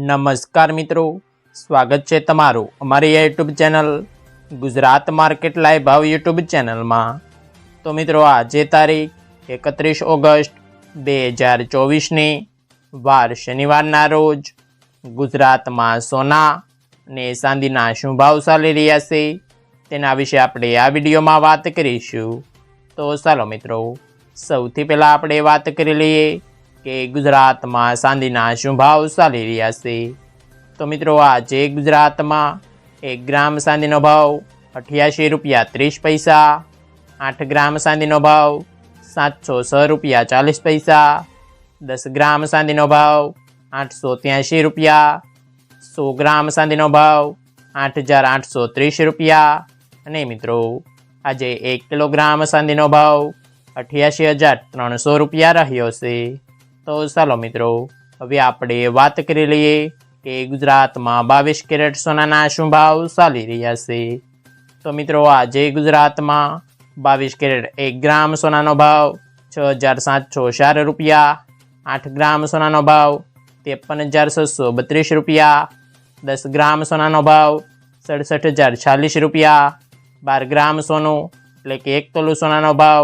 નમસ્કાર મિત્રો, સ્વાગત છે તમારું અમારી YouTube channel Gujarat market live ભાવ યુટ્યુબ ચેનલમાં। તો મિત્રો આજે તારીખ 31 ઓગસ્ટ 2024ની વાર શનિવારના રોજ ગુજરાતમાં સોના અને ચાંદીના શું ભાવ ચાલી રહ્યા છે તેના વિશે આપણે આ વિડીયોમાં વાત કરીશું। તો ચાલો મિત્રો, સૌથી પહેલાં આપણે વાત કરી લઈએ કે ગુજરાતમાં ચાંદીના શું ભાવ ચાલી રહ્યા છે। તો મિત્રો આજે ગુજરાતમાં 1 ગ્રામ ચાંદીનો ભાવ 88 રૂપિયા 30 પૈસા, 8 ગ્રામ ચાંદીનો ભાવ 706 રૂપિયા 40 પૈસા, 10 ગ્રામ ચાંદીનો ભાવ 883 રૂપિયા, 100 ગ્રામ ચાંદીનો ભાવ 8830 રૂપિયા અને મિત્રો આજે 1 કિલોગ્રામ ચાંદીનો ભાવ 88,300 રૂપિયા રહ્યો છે। તો ચાલો મિત્રો, હવે આપણે વાત કરી લઈએ કે ગુજરાતમાં 22 કેરેટ સોનાના શું ભાવ ચાલી રહ્યા છે। તો મિત્રો આજે ગુજરાતમાં 22 કેરેટ 1 ગ્રામ સોનાનો ભાવ 6,704 રૂપિયા, 8 ગ્રામ સોનાનો ભાવ 53,632 રૂપિયા, 10 ગ્રામ સોનાનો ભાવ 67,040 રૂપિયા, 12 ગ્રામ સોનું એટલે કે 1 તોલું સોનાનો ભાવ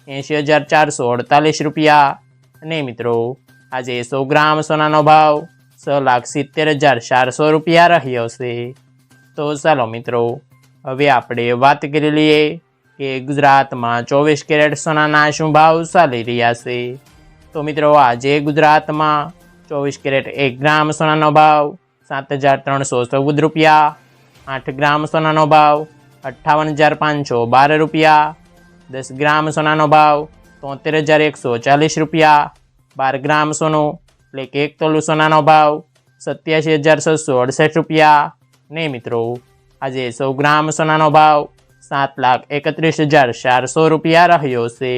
80,448 રૂપિયા અને મિત્રો આજે 100 ગ્રામ સોનાનો ભાવ 6,70,400 રૂપિયા રહ્યો છે। તો ચાલો મિત્રો, હવે આપણે વાત કરી લઈએ કે ગુજરાતમાં 24 કેરેટ સોનાના શું ભાવ ચાલી રહ્યા છે। તો મિત્રો આજે ગુજરાતમાં 24 કેરેટ 1 ગ્રામ સોનાનો ભાવ 7,314 રૂપિયા, 8 ગ્રામ સોનાનો ભાવ 58,512 રૂપિયા, 10 ગ્રામ સોનાનો ભાવ 73,140 રૂપિયા, 12 ગ્રામ સોનું એટલે કે 1 તોલું સોનાનો ભાવ 87,668 રૂપિયા ને મિત્રો આજે 100 ગ્રામ સોનાનો ભાવ 7,31,400 રૂપિયા રહ્યો છે।